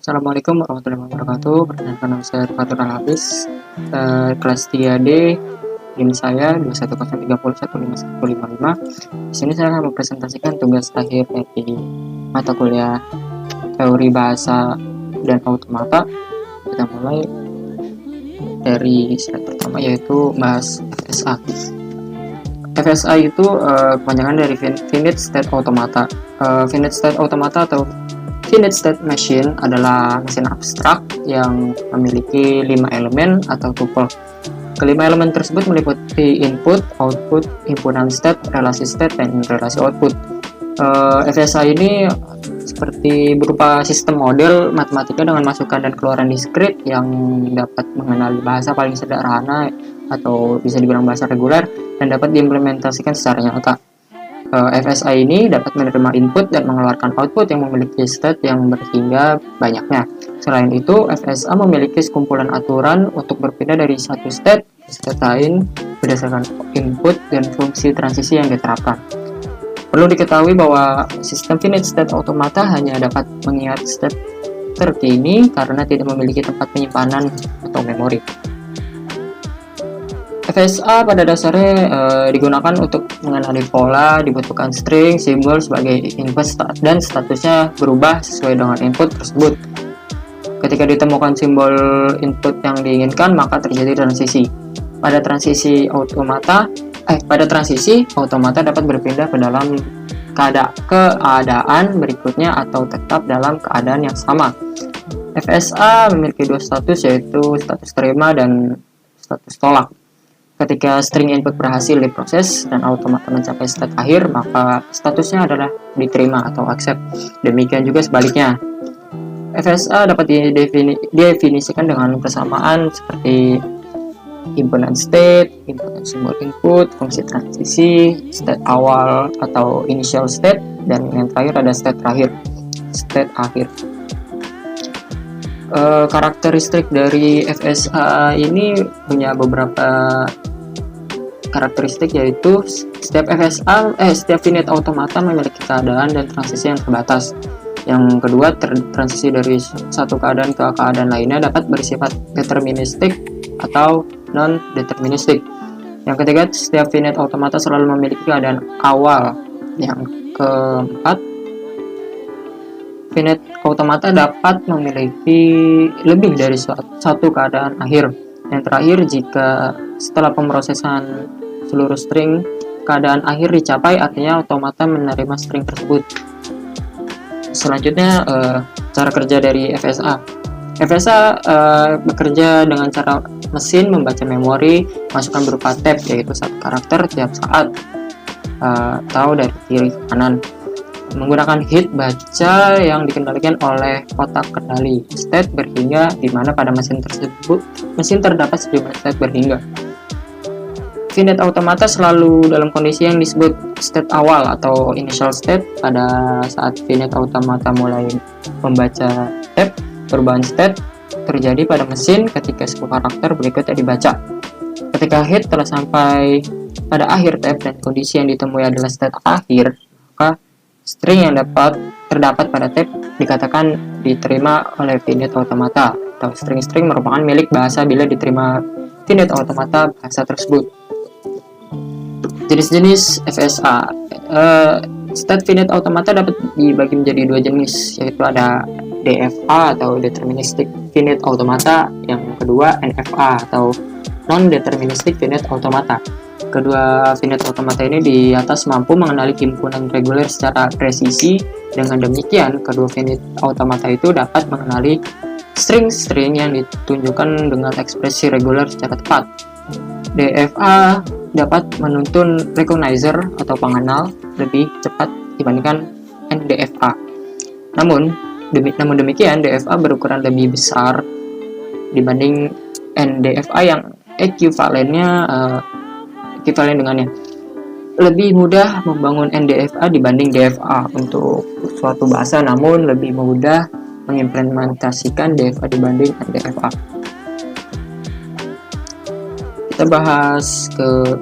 Assalamualaikum warahmatullahi wabarakatuh. Perkenalkan nama saya Fatur Al-Hafiz, kelas 3D, NIM saya 210301555. Di sini saya akan mempresentasikan tugas akhir dari mata kuliah teori bahasa dan automata. Kita mulai dari slide pertama, yaitu bahas FSA. FSA itu kepanjangan dari Finite State Automata. Finite State Automata atau Finite State Machine adalah mesin abstrak yang memiliki 5 elemen atau tuple. Kelima elemen tersebut meliputi input, output, himpunan state, relasi state, dan relasi output. FSA ini seperti berupa sistem model matematika dengan masukan dan keluaran diskrit yang dapat mengenali bahasa paling sederhana atau bisa dibilang bahasa reguler dan dapat diimplementasikan secara nyata. FSA ini dapat menerima input dan mengeluarkan output yang memiliki state yang berhingga banyaknya. Selain itu, FSA memiliki sekumpulan aturan untuk berpindah dari satu state ke state lain berdasarkan input dan fungsi transisi yang diterapkan. Perlu diketahui bahwa sistem finite state automata hanya dapat mengingat state terkini karena tidak memiliki tempat penyimpanan atau memori. FSA pada dasarnya digunakan untuk mengenali pola, dibutuhkan string, simbol sebagai input dan statusnya berubah sesuai dengan input tersebut. Ketika ditemukan simbol input yang diinginkan, maka terjadi transisi. Pada transisi automata dapat berpindah ke dalam keadaan berikutnya atau tetap dalam keadaan yang sama. FSA memiliki dua status, yaitu status terima dan status tolak. Ketika string input berhasil diproses dan automata mencapai state akhir, maka statusnya adalah diterima atau accept. Demikian juga sebaliknya. FSA dapat didefinisikan dengan persamaan seperti himpunan state, himpunan simbol input, fungsi transisi, state awal atau initial state, dan yang terakhir ada state akhir. Karakteristik dari FSA ini punya beberapa karakteristik, yaitu setiap finite automata memiliki keadaan dan transisi yang terbatas. Yang kedua, transisi dari satu keadaan ke keadaan lainnya dapat bersifat deterministik atau non-deterministik. Yang ketiga, setiap finite automata selalu memiliki keadaan awal. Yang keempat, finite automata dapat memiliki lebih dari satu keadaan akhir. Yang terakhir, jika setelah pemrosesan seluruh string keadaan akhir dicapai, artinya automata menerima string tersebut. Selanjutnya, cara kerja dari FSA. FSA bekerja dengan cara mesin membaca memori masukan berupa tab, yaitu satu karakter tiap saat atau dari kiri ke kanan, menggunakan hit baca yang dikendalikan oleh kotak kendali state berhingga, di mana pada mesin terdapat sejumlah state berhingga. Finite automata selalu dalam kondisi yang disebut state awal atau initial state. Pada saat finite automata mulai membaca tab, perubahan state terjadi pada mesin ketika sebuah karakter berikutnya dibaca. Ketika hit telah sampai pada akhir tab dan kondisi yang ditemui adalah state akhir, maka string yang terdapat pada tab dikatakan diterima oleh finite automata, atau string-string merupakan milik bahasa bila diterima finite automata bahasa tersebut. Jenis-jenis FSA. State finite automata dapat dibagi menjadi dua jenis, yaitu ada DFA atau deterministic finite automata, yang kedua NFA atau non-deterministic finite automata. Kedua finite automata ini di atas mampu mengenali himpunan reguler secara presisi. Dengan demikian, kedua finite automata itu dapat mengenali string-string yang ditunjukkan dengan ekspresi reguler secara tepat. DFA dapat menuntun recognizer atau pengenal lebih cepat dibandingkan NDFA. Namun demikian, DFA berukuran lebih besar dibanding NDFA yang ekivalen dengannya. Lebih mudah membangun NDFA dibanding DFA untuk suatu bahasa, namun lebih mudah mengimplementasikan DFA dibanding NDFA. Kita bahas ke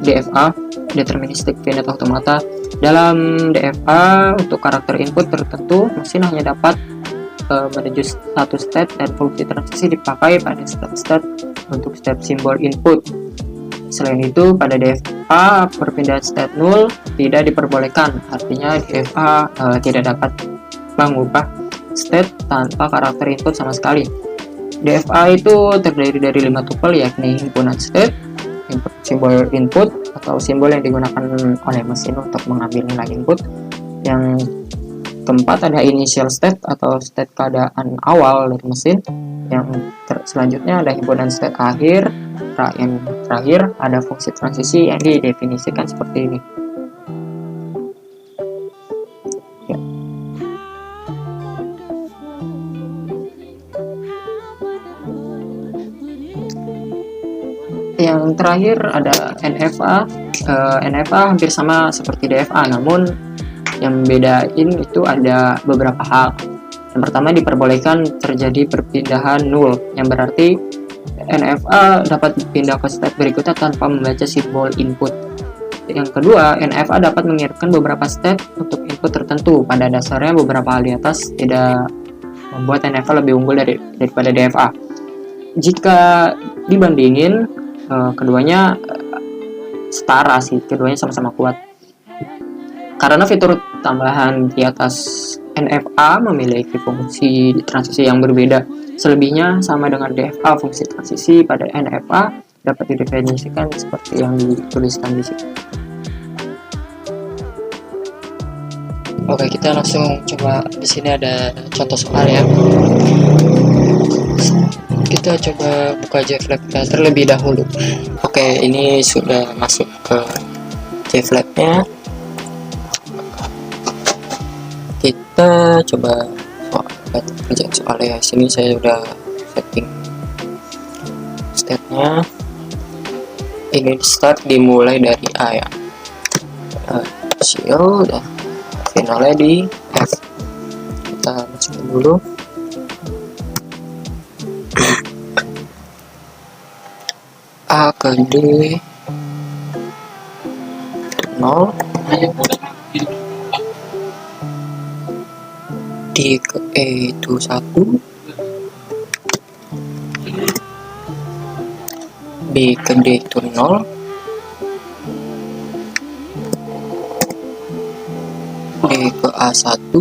DFA, deterministic finite automata. Dalam DFA, untuk karakter input tertentu, mesin hanya dapat menuju satu state, dan fungsi transisi dipakai pada step-step untuk step simbol input. Selain itu, pada DFA perpindahan state null tidak diperbolehkan, artinya DFA tidak dapat mengubah state tanpa karakter input sama sekali. DFA itu terdiri dari 5 tuple, yakni himpunan state, simbol input atau simbol yang digunakan oleh mesin untuk mengambil nilai input. Yang keempat ada initial state atau state keadaan awal dari mesin. Yang selanjutnya ada himpunan state akhir. Yang terakhir ada fungsi transisi yang didefinisikan seperti ini. Ya. Yang terakhir ada NFA. NFA hampir sama seperti DFA, namun yang membedain itu ada beberapa hal. Yang pertama, diperbolehkan terjadi perpindahan null, yang berarti NFA dapat pindah ke step berikutnya tanpa membaca simbol input. Yang kedua, NFA dapat mengirimkan beberapa step untuk input tertentu. Pada dasarnya beberapa hal di atas tidak membuat NFA lebih unggul daripada DFA. Jika dibandingin, keduanya setara sih, keduanya sama-sama kuat. Karena fitur tambahan di atas NFA memiliki fungsi transisi yang berbeda. Selebihnya sama dengan DFA, fungsi transisi pada NFA dapat didefinisikan seperti yang dituliskan di sini. Oke, kita langsung coba. Di sini ada contoh soal ya. Kita coba buka JFlap terlebih dahulu. Oke, ini sudah masuk ke JFlap-nya. Kita coba kerjaan soalnya. Sini saya udah setting state-nya. Ini start dimulai dari A ya, initial dan finalnya di F. Kita masukin dulu. A ke D 0, D ke E itu 1, B ke D itu 0, D ke A1,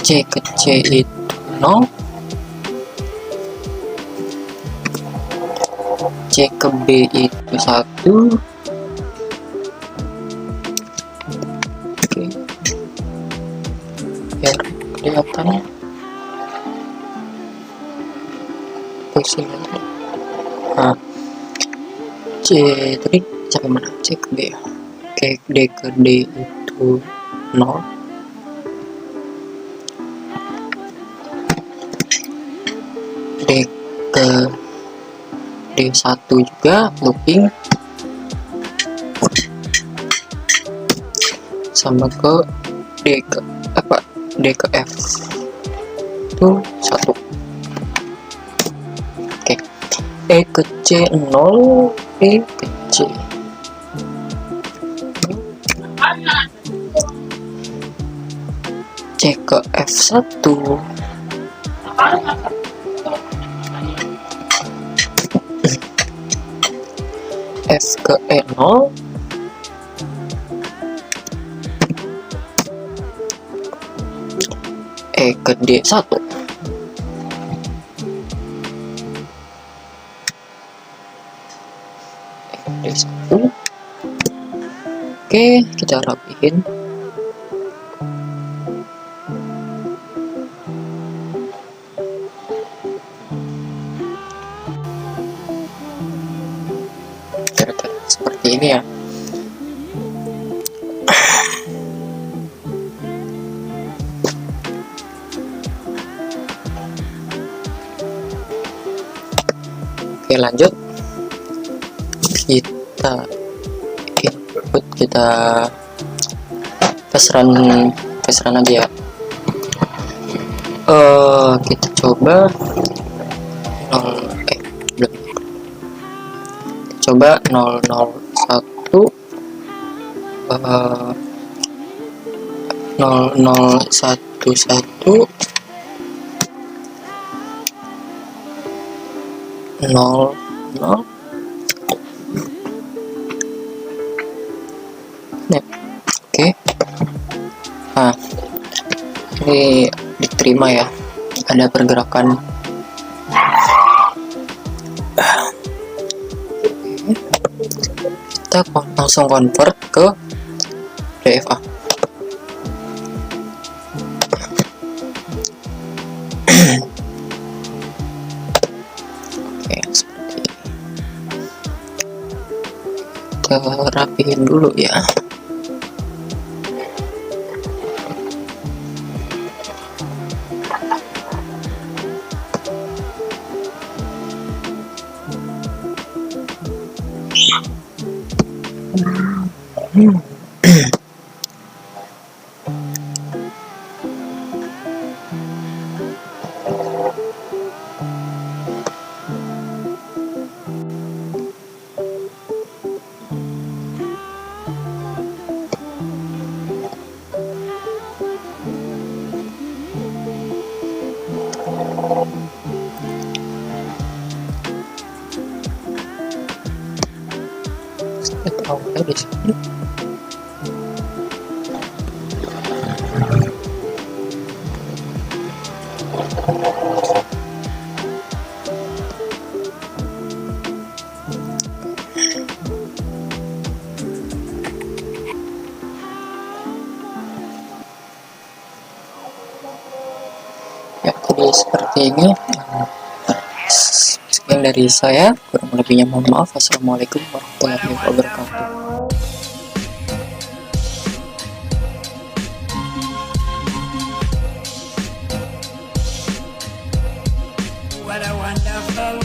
C ke C itu 0, C ke B itu 1, biar kelihatan pusing aja. Nah, C tadi sampai mana? C ke B. Oke, D ke D itu 0, D ke D1 juga looping sama ke D ke F itu 1. Oke, E ke C 0, E ke C, C ke F1, F ke E0, E ke D1. D1. Oke, kita rapihin. Seperti ini ya. Oke, lanjut. Kita input, kita tes run aja ya. Kita coba 0, belum. Coba 001 0011 00. Nah, oke. Nah, ini diterima ya, ada pergerakan. Kita langsung convert ke DFA. Oke, seperti ini. Kita rapihin dulu ya. Kita awalnya di sini. Ya, jadi seperti ini. Sekian dari saya, kurang lebihnya mohon maaf. Assalamualaikum warahmatullahi wabarakatuh. What a wonderful